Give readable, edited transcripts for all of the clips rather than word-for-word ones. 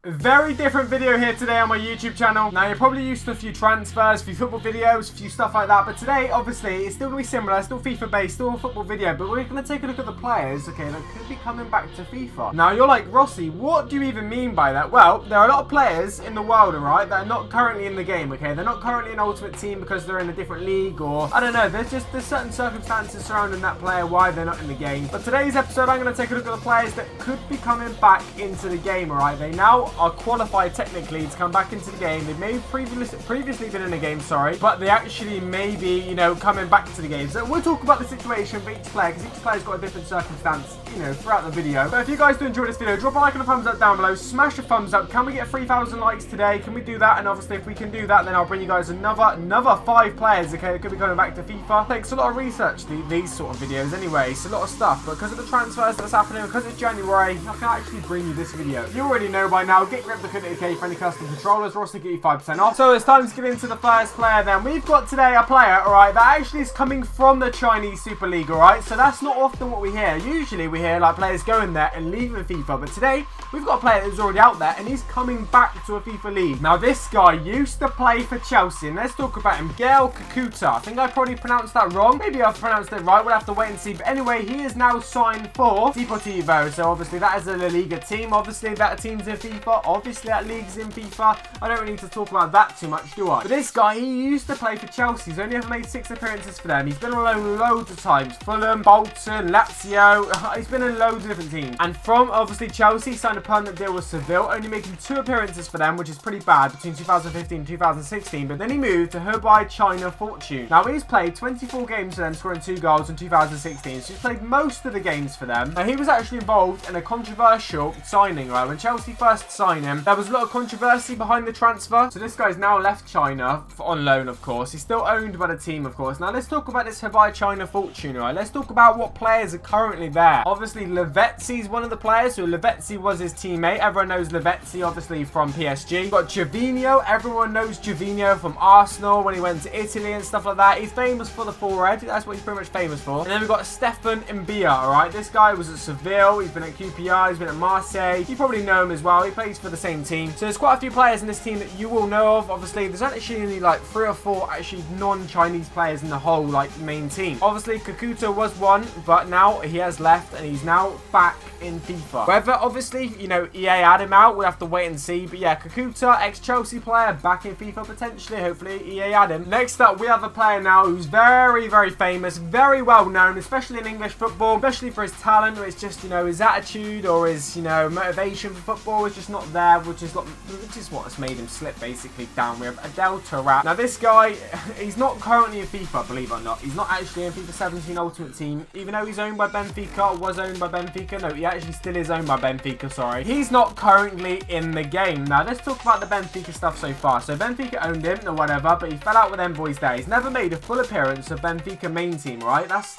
Very different video here today on my YouTube channel. Now, you're probably used to a few transfers, a few football videos, a few stuff like that. But today, obviously, it's still going to be similar. Still FIFA-based, still a football video. But we're going to take a look at the players, okay, that could be coming back to FIFA. Now, you're like, Rossi, what do you even mean by that? Well, there are a lot of players in the world, alright, that are not currently in the game, okay? They're not currently in Ultimate Team because they're in a different league or, I don't know, there's certain circumstances surrounding that player why they're not in the game. But today's episode, I'm going to take a look at the players that could be coming back into the game, alright? They now are qualified technically to come back into the game. They may have previously been in the game, sorry, but they actually may be, you know, coming back to the game. So we'll talk about the situation for each player because each player's got a different circumstance, you know, throughout the video. But if you guys do enjoy this video, drop a like and a thumbs up down below. Smash a thumbs up. Can we get 3,000 likes today? Can we do that? And obviously, if we can do that, then I'll bring you guys another 5 players, okay, that could be coming back to FIFA. It takes a lot of research, these sort of videos anyway. It's a lot of stuff, but because of the transfers that's happening, because it's January, I can actually bring you this video. You already know by now, GetGripped for any custom controllers. Rossi get you 5% off. So it's time to get into the first player then. We've got today a player, alright, that actually is coming from the Chinese Super League, alright? So that's not often what we hear. Usually we hear like players going there and leaving FIFA, but today we've got a player that's already out there and he's coming back to a FIFA league. Now this guy used to play for Chelsea, and let's talk about him. Gael Kakuta. I think I probably pronounced that wrong. Maybe I've pronounced it right. We'll have to wait and see. But anyway, he is now signed for Deportivo. So obviously that is a La Liga team. Obviously that team's in FIFA. Obviously that league's in FIFA. I don't really need to talk about that too much, do I? But this guy, he used to play for Chelsea. He's only ever made 6 appearances for them. He's been on loan loads of times. Fulham, Bolton, Lazio. He's been in loads of different teams. And from obviously Chelsea, signed a permanent deal with Seville, only making 2 appearances for them, which is pretty bad between 2015 and 2016. But then he moved to Hubei China Fortune. Now he's played 24 games for them, scoring 2 goals in 2016. So he's played most of the games for them. Now he was actually involved in a controversial signing, right? When Chelsea first signed him, there was a lot of controversy behind the transfer. So this guy's now left China on loan, of course. He's still owned by the team, of course. Now let's talk about this Hubei China Fortune, right? Let's talk about what players are currently there. Obviously, Lavezzi is one of the players. So Lavezzi was his teammate. Everyone knows Lavezzi, obviously, from PSG. Got Gervinho. Everyone knows Gervinho from Arsenal when he went to Italy and stuff like that. He's famous for the forehead. That's what he's pretty much famous for. And then we've got Stefan Mbia, alright? This guy was at Seville. He's been at QPR. He's been at Marseille. You probably know him as well. He plays for the same team. So there's quite a few players in this team that you will know of. Obviously, there's actually only like 3 or 4 actually non-Chinese players in the whole like main team. Obviously, Kakuta was one, but now he has left and he's now back in FIFA. Whether obviously, you know, EA had him out, we'll have to wait and see. But yeah, Kakuta, ex-Chelsea player, back in FIFA potentially. Hopefully, EA had him. Next up, we have a player now who's very, very famous, very well known, especially in English football, especially for his talent, or it's just, you know, his attitude or his, you know, motivation for football is just not there, which is what's made him slip basically down. We have Adel Taarabt. Now this guy, he's not currently in FIFA, believe it or not. He's not actually in FIFA 17 Ultimate Team, even though he's owned by Benfica, or was owned by Benfica. No, he actually still is owned by Benfica, sorry. He's not currently in the game. Now let's talk about the Benfica stuff so far. So Benfica owned him or whatever, but he fell out with them boys there. He's never made a full appearance of Benfica main team, right? That's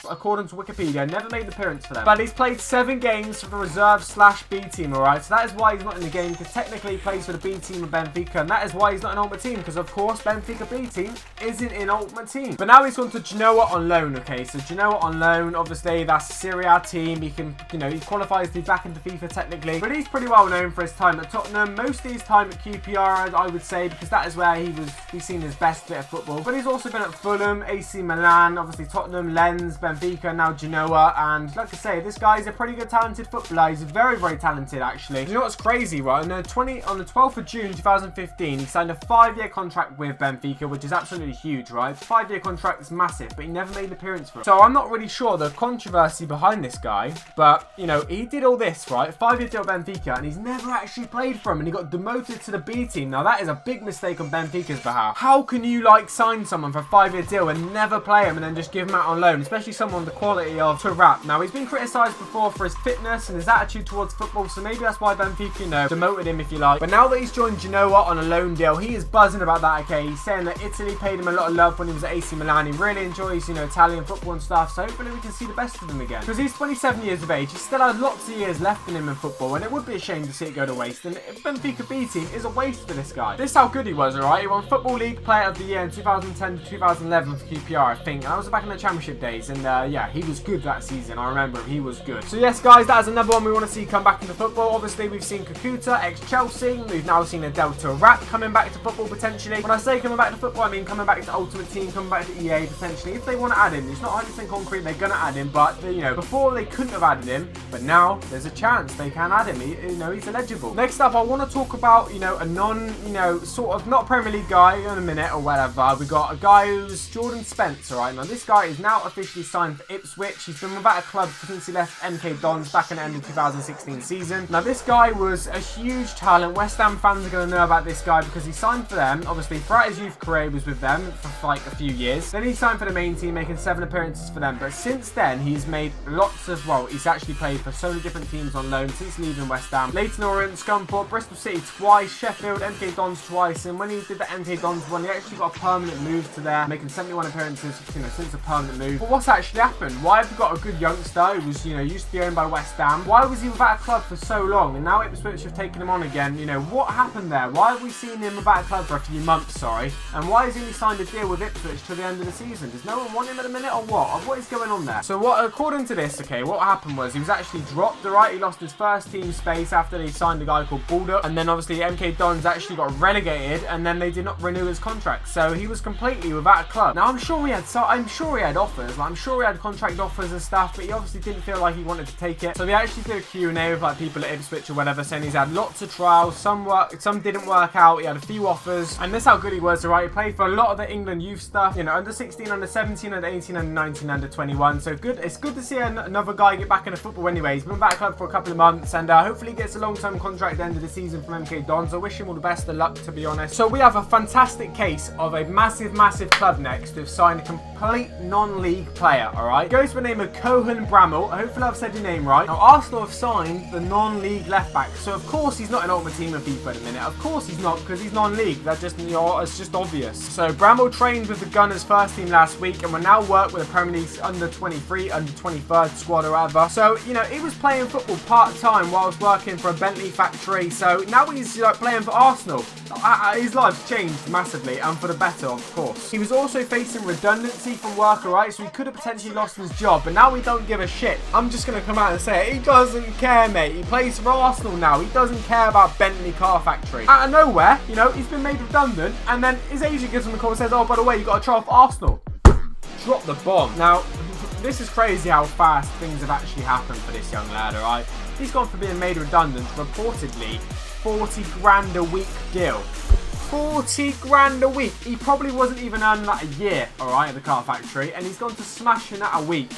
according to Wikipedia. Never made an appearance for them. But he's played 7 games for the reserve/B team, alright? So that is why he's not in the game, because technically he plays for the B team of Benfica, and that is why he's not in Ultimate Team, because of course Benfica B team isn't in Ultimate Team. But now he's gone to Genoa on loan, okay? So Genoa on loan, obviously that's a Serie A team. He can, you know, he qualifies to be back into FIFA technically, but he's pretty well known for his time at Tottenham, most of his time at QPR, I would say, because that is where he's seen his best bit of football. But he's also been at Fulham, AC Milan, obviously Tottenham, Lens, Benfica, now Genoa, and like I say, this guy's a pretty good talented footballer. He's very, very talented actually. You know what's crazy, right? On the 12th of June 2015, he signed a 5-year contract with Benfica, which is absolutely huge, right? 5-year contract is massive, but he never made an appearance for it. So I'm not really sure the controversy behind this guy, but you know, he did all this, right? 5-year deal with Benfica, and he's never actually played for him, and he got demoted to the B team. Now that is a big mistake on Benfica's behalf. How can you like sign someone for a 5-year deal and never play him and then just give him out on loan, especially someone the quality of Taarabt? Now he's been criticised before for his fitness and his attitude towards football, so maybe that's why Benfica, you know, demoted him if you like. But now that he's joined Genoa on a loan deal, he is buzzing about that, okay? He's saying that Italy paid him a lot of love when he was at AC Milan. He really enjoys, you know, Italian football and stuff, so hopefully we can see the best of him again. Because he's 27 years of age, he's still had lots of years left in him in football, and it would be a shame to see it go to waste. And Benfica B team is a waste for this guy. This is how good he was, alright? He won Football League Player of the Year in 2010 to 2011 for QPR, I think. I was back in the Championship days, and yeah, he was good that season. I remember him. He was good. So yes, guys, that is another one we want to see come back into football. Obviously, we've seen Kakuta, ex-Chelsea. We've now seen Adel Taarabt coming back to football potentially. When I say coming back to football, I mean coming back to Ultimate Team, coming back to EA potentially. If they want to add him, it's not 100% concrete they're going to add him, but you know, before they couldn't have added him, but now there's a chance they can add him. You know, he's eligible. Next up, I want to talk about, you know, a sort of not Premier League guy in a minute or whatever. We got a guy who's Jordan Spence, alright? Now, this guy is now officially signed for Ipswich. He's been without a club since he left MK Dons back in the end of 2016 season. Now, this guy was a huge talent. West Ham fans are going to know about this guy because he signed for them. Obviously, throughout his youth career, he was with them for like a few years. Then he signed for the main team, making 7 appearances for them. But since then, he's made lots of, well, he's actually played for so many different teams on loan since leaving West Ham. Leyton Orient, Scunthorpe, Bristol City twice, Sheffield, MK Dons twice. And when he did the MK Dons one, he actually got a permanent move to there, making 71 appearances, you know, since a permanent move. But what's actually happened? Why have we got a good youngster who was, you know, used to be owned by West Ham? Why was he without a club for so long? And now Ipswich have taken him on again. You know, what happened there? Why have we seen him without a club for a few months, sorry? And why has he only signed a deal with Ipswich till the end of the season? Does no one want him at the minute or what? Or what is going on there? So what, according to this, okay, what happened was he was actually dropped, alright? He lost his first team space after they signed a guy called Baldock. And then obviously MK Dons actually got relegated and then they did not renew his contract. So he was completely without a club. Now I'm sure he had offers, like, I'm sure he had contract offers and stuff, but he obviously didn't feel like he wanted to take it. So they actually did a Q&A with like people at Ipswich or whatever, saying he's had lots of trials, some didn't work out, he had a few offers, and this is how good he was, alright? He played for a lot of the England youth stuff, you know, under 16, under 17, under 18, under 19, under 21. So good, it's good to see another guy get back into football anyway. He's been back at club for a couple of months, and hopefully he gets a long-term contract at the end of the season from MK Dons. I wish him all the best of luck, to be honest. So we have a fantastic case of a massive club next who've signed a complete non-league player, alright? Goes by the name of Cohen Bramall. Hopefully I've said your name right. Now Arsenal have signed the non-league left back, so of course he's not an Ultimate Team of FIFA at the minute. Of course he's not, because he's non-league. That's just, you know, it's just obvious. So Bramall trained with the Gunners first team last week and will now work with the Premier League's under 23, under 23rd squad or whatever. So, you know, he was playing football part-time whilst working for a Bentley factory. So now he's like playing for Arsenal. His life's changed massively, and for the better, of course. He was also facing redundancy from work, alright? So he could have potentially lost his job, but now we don't give a shit. I'm just going to come out and say it. He doesn't care, mate. He plays for Arsenal now. He doesn't care about Bentley car factory. Out of nowhere, you know, he's been made redundant, and then his agent gives him a call and says, oh, by the way, you got a trial for Arsenal. Drop the bomb. Now, this is crazy how fast things have actually happened for this young lad, alright? He's gone from being made redundant to reportedly 40 grand a week deal. 40 grand a week. He probably wasn't even earning that a year, alright, at the car factory, and he's gone to smashing that a week.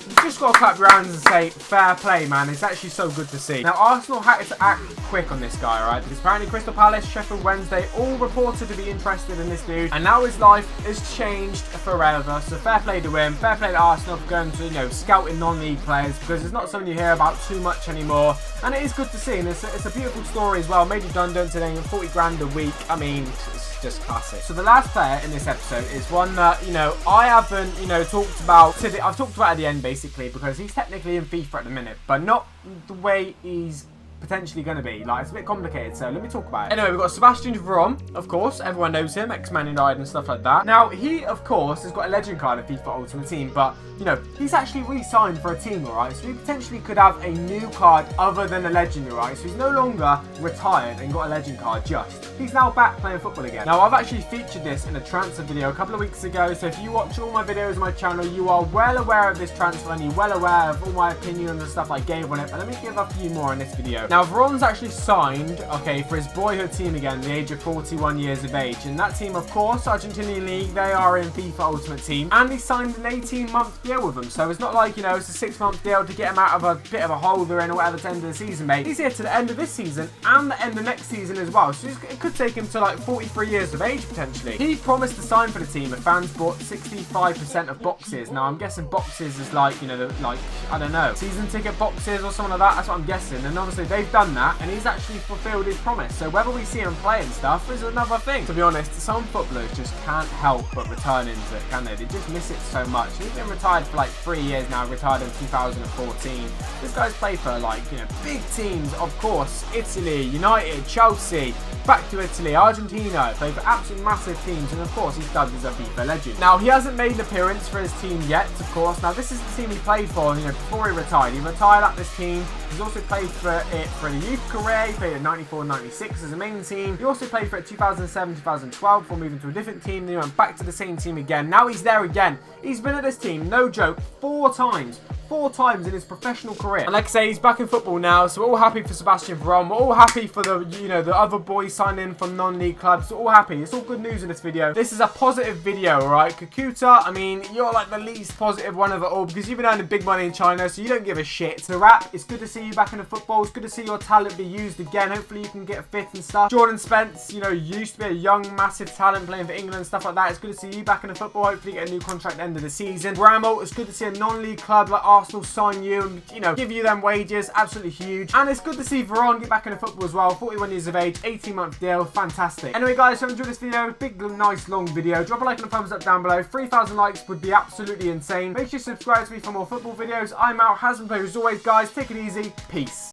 You've just got to clap your hands and say, fair play, man. It's actually so good to see. Now, Arsenal had to act quick on this guy, alright? Because apparently Crystal Palace, Sheffield Wednesday, all reported to be interested in this dude. And now his life is changed forever. So fair play to him. Fair play to Arsenal for going to, you know, scouting non-league players. Because it's not something you hear about too much anymore. And it is good to see. And it's a beautiful story as well. Made redundant today, 40 grand a week. I mean, it's just classic. So the last player in this episode is one that, you know, I haven't, you know, talked about today. I've talked about at the end, basically, because he's technically in FIFA at the minute, but not the way he's potentially going to be. Like, it's a bit complicated, so let me talk about it. Anyway, we've got Sebastian Veron, of course. Everyone knows him, ex-Man United and stuff like that. Now, he, of course, has got a legend card in FIFA Ultimate Team, but, you know, he's actually re-signed for a team, alright? So he potentially could have a new card other than a legend, alright? So he's no longer retired and got a legend card, just. He's now back playing football again. Now, I've actually featured this in a transfer video a couple of weeks ago, so if you watch all my videos on my channel, you are well aware of this transfer and you're well aware of all my opinions and stuff I gave on it, but let me give a few more in this video. Now, Veron's actually signed, okay, for his boyhood team again, the age of 41 years of age. And that team, of course, Argentinian League, they are in FIFA Ultimate Team. And he signed an 18-month deal with them. So it's not like, you know, it's a 6-month deal to get him out of a bit of a hole they're in or whatever to the end of the season, mate. He's here to the end of this season and the end of next season as well. So it could take him to like 43 years of age, potentially. He promised to sign for the team if fans bought 65% of boxes. Now, I'm guessing boxes is like, you know, like, I don't know, season ticket boxes or something like that. That's what I'm guessing. And obviously, they've done that, and he's actually fulfilled his promise. So whether we see him play and stuff is another thing. To be honest, some footballers just can't help but return into it, can they? They just miss it so much. He's been retired for like 3 years now, retired in 2014. This guy's played for like, you know, big teams, of course. Italy, United, Chelsea, back to Italy, Argentina. Played for absolutely massive teams, and of course he's dubbed as a FIFA legend. Now, he hasn't made an appearance for his team yet, of course. Now, this is the team he played for, you know, before he retired. He retired at this team. He's also played for it for the youth career. He played at 94-96 as a main team. He also played for it 2007-2012 before moving to a different team. Then he went back to the same team again. Now he's there again. He's been at this team, no joke, 4 times. 4 times in his professional career. And like I say, he's back in football now, so we're all happy for Sebastian Veron. We're all happy for the, you know, the other boys signing from non-league clubs. We're all happy. It's all good news in this video. This is a positive video, alright? Kakuta, I mean, you're like the least positive one of it all because you've been earning big money in China, so you don't give a shit. Taarabt, it's good to see you back in the football. It's good to see your talent be used again. Hopefully you can get fit and stuff. Jordan Spence, you know, used to be a young, massive talent playing for England and stuff like that. It's good to see you back in the football. Hopefully you get a new contract at the end of the season. Bramall, it's good to see a non-league club like Arsenal sign you and, you know, give you them wages. Absolutely huge. And it's good to see Veron get back in the football as well. 41 years of age, 18-month deal. Fantastic. Anyway, guys, if you enjoyed this video, big, nice, long video, drop a like and a thumbs up down below. 3,000 likes would be absolutely insane. Make sure you subscribe to me for more football videos. I'm out. Has been played as always, guys. Take it easy. Peace.